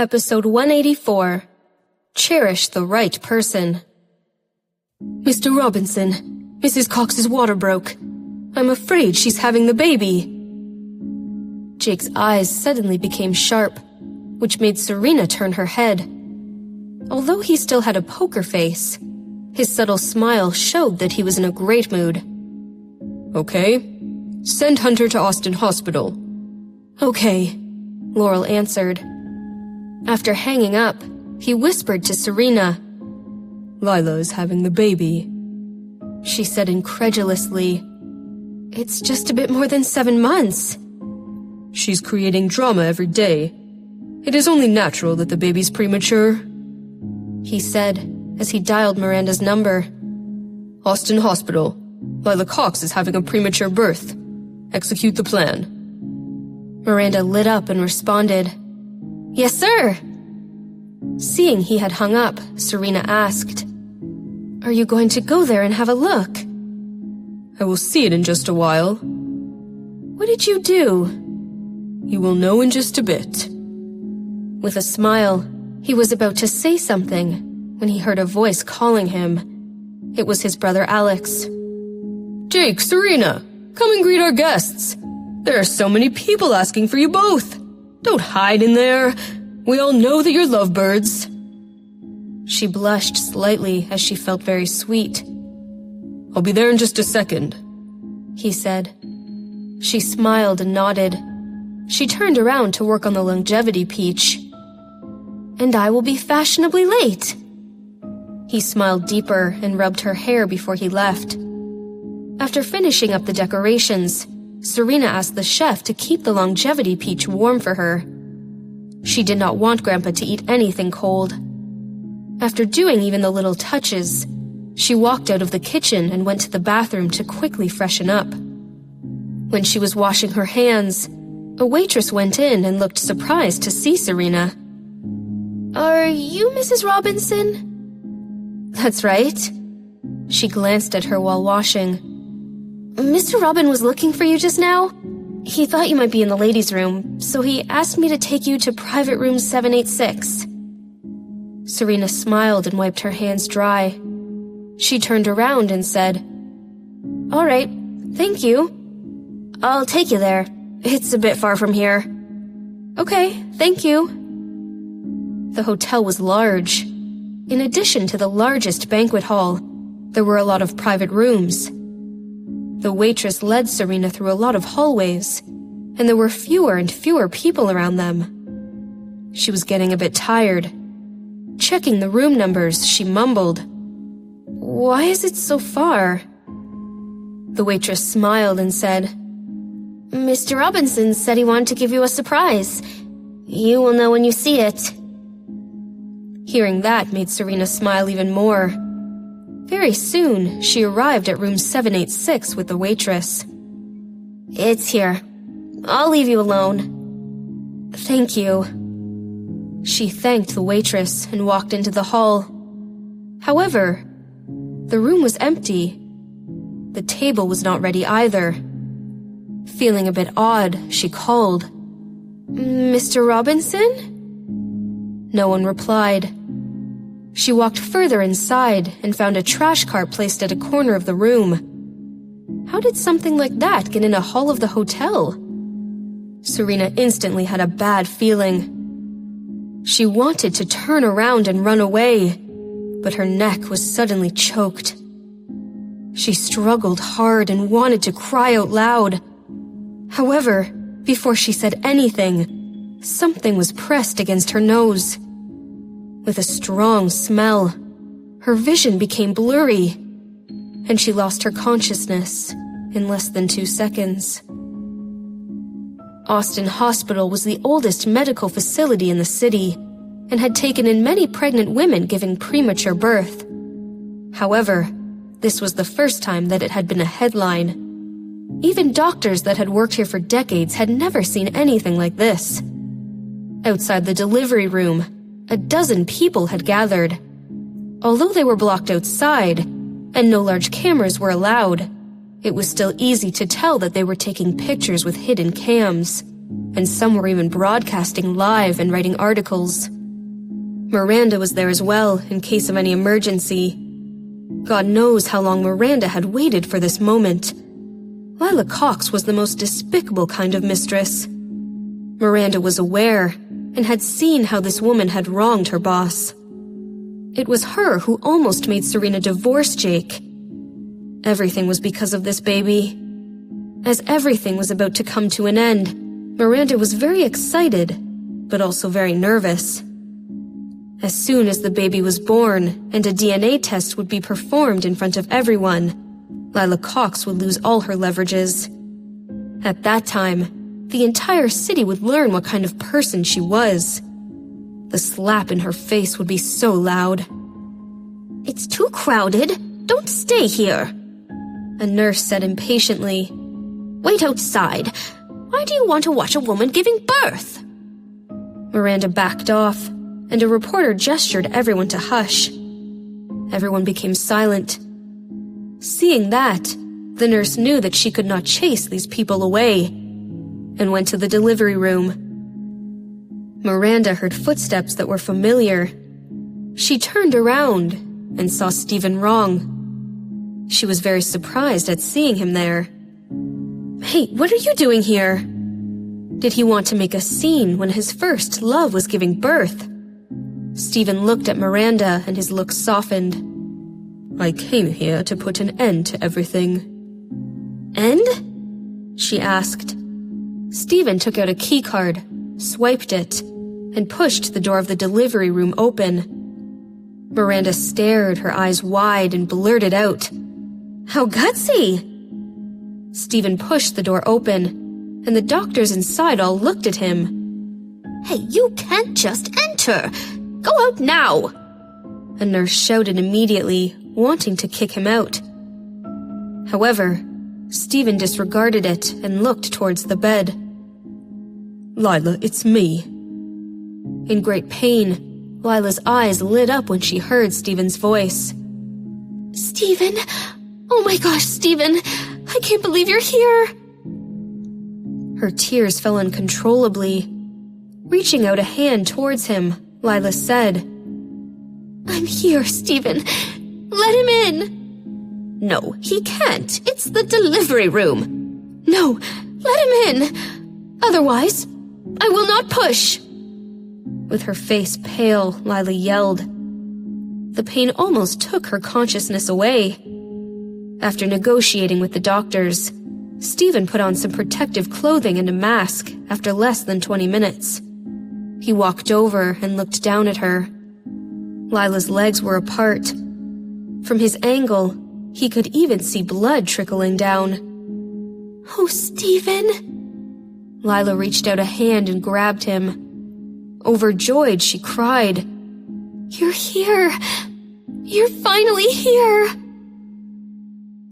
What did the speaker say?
Episode 184. Cherish the Right Person. Mr. Robinson, Mrs. Cox's water broke. I'm afraid she's having the baby. Jake's eyes suddenly became sharp, which made Serena turn her head. Although he still had a poker face, his subtle smile showed that he was in a great mood. Okay. Send Hunter to Austin Hospital. Okay, Laurel answered. After hanging up, he whispered to Serena. Lila is having the baby. She said incredulously. It's just a bit more than 7 months. She's creating drama every day. It is only natural that the baby's premature, he said as he dialed Miranda's number. Austin Hospital. Lila Cox is having a premature birth. Execute the plan. Miranda lit up and responded, Yes, sir. Seeing he had hung up, Serena asked, Are you going to go there and have a look? I will see it in just a while. What did you do? You will know in just a bit. With a smile, he was about to say something when he heard a voice calling him. It was his brother Alex. Jake, Serena, come and greet our guests. There are so many people asking for you both. Don't hide in there. We all know that you're lovebirds. She blushed slightly as she felt very sweet. I'll be there in just a second, he said. She smiled and nodded. She turned around to work on the longevity peach. And I will be fashionably late. He smiled deeper and rubbed her hair before he left. After finishing up the decorations, Serena asked the chef to keep the longevity peach warm for her. She did not want Grandpa to eat anything cold. After doing even the little touches, she walked out of the kitchen and went to the bathroom to quickly freshen up. When she was washing her hands, a waitress went in and looked surprised to see Serena. Are you Mrs. Robinson? That's right. She glanced at her while washing. Mr. Robin was looking for you just now. He thought you might be in the ladies' room, so he asked me to take you to private room 786. Serena smiled and wiped her hands dry. She turned around and said, All right, thank you. I'll take you there. It's a bit far from here. Okay, thank you. The hotel was large. In addition to the largest banquet hall, there were a lot of private rooms. The waitress led Serena through a lot of hallways, and there were fewer and fewer people around them. She was getting a bit tired. Checking the room numbers, she mumbled, Why is it so far? The waitress smiled and said, Mr. Robinson said he wanted to give you a surprise. You will know when you see it. Hearing that made Serena smile even more. Very soon, she arrived at room 786 with the waitress. It's here. I'll leave you alone. Thank you. She thanked the waitress and walked into the hall. However, the room was empty. The table was not ready either. Feeling a bit odd, she called, Mr. Robinson? No one replied. She walked further inside and found a trash cart placed at a corner of the room. How did something like that get in a hall of the hotel? Serena instantly had a bad feeling. She wanted to turn around and run away, but her neck was suddenly choked. She struggled hard and wanted to cry out loud. However, before she said anything, something was pressed against her nose. With a strong smell, her vision became blurry, and she lost her consciousness in less than 2 seconds. Austin Hospital was the oldest medical facility in the city and had taken in many pregnant women giving premature birth. However, this was the first time that it had been a headline. Even doctors that had worked here for decades had never seen anything like this. Outside the delivery room, a dozen people had gathered. Although they were blocked outside, and no large cameras were allowed, it was still easy to tell that they were taking pictures with hidden cams. and some were even broadcasting live and writing articles. Miranda was there as well, in case of any emergency. God knows how long Miranda had waited for this moment. Lila Cox was the most despicable kind of mistress. Miranda was aware and had seen how this woman had wronged her boss. It was her who almost made Serena divorce Jake. Everything was because of this baby. As everything was about to come to an end, Miranda was very excited, but also very nervous. As soon as the baby was born and a DNA test would be performed in front of everyone, Lila Cox would lose all her leverages. At that time, the entire city would learn what kind of person she was. The slap in her face would be so loud. "It's too crowded. Don't stay here," a nurse said impatiently. "Wait outside. Why do you want to watch a woman giving birth?" Miranda backed off, and a reporter gestured everyone to hush. Everyone became silent. Seeing that, the nurse knew that she could not chase these people away, and went to the delivery room. Miranda heard footsteps that were familiar. She turned around and saw Stephen Wrong. She was very surprised at seeing him there. "Hey, what are you doing here?" Did he want to make a scene when his first love was giving birth? Stephen looked at Miranda and his look softened. "I came here to put an end to everything." "End?" she asked. Stephen took out a keycard, swiped it, and pushed the door of the delivery room open. Miranda stared, her eyes wide, and blurted out, "How gutsy!" Stephen pushed the door open, and the doctors inside all looked at him. "Hey, you can't just enter! Go out now!" A nurse shouted immediately, wanting to kick him out. However, Stephen disregarded it and looked towards the bed. "Lila, it's me." In great pain, Lila's eyes lit up when she heard Stephen's voice. "Stephen! Oh my gosh, Stephen! I can't believe you're here!" Her tears fell uncontrollably. Reaching out a hand towards him, Lila said, "I'm here, Stephen. Let him in." "No, he can't. It's the delivery room." "No, let him in. Otherwise, I will not push." With her face pale, Lila yelled. The pain almost took her consciousness away. After negotiating with the doctors, Stephen put on some protective clothing and a mask after less than 20 minutes. He walked over and looked down at her. Lila's legs were apart. From his angle, he could even see blood trickling down. "Oh, Stephen!" Lila reached out a hand and grabbed him. Overjoyed, she cried, "You're here! You're finally here!"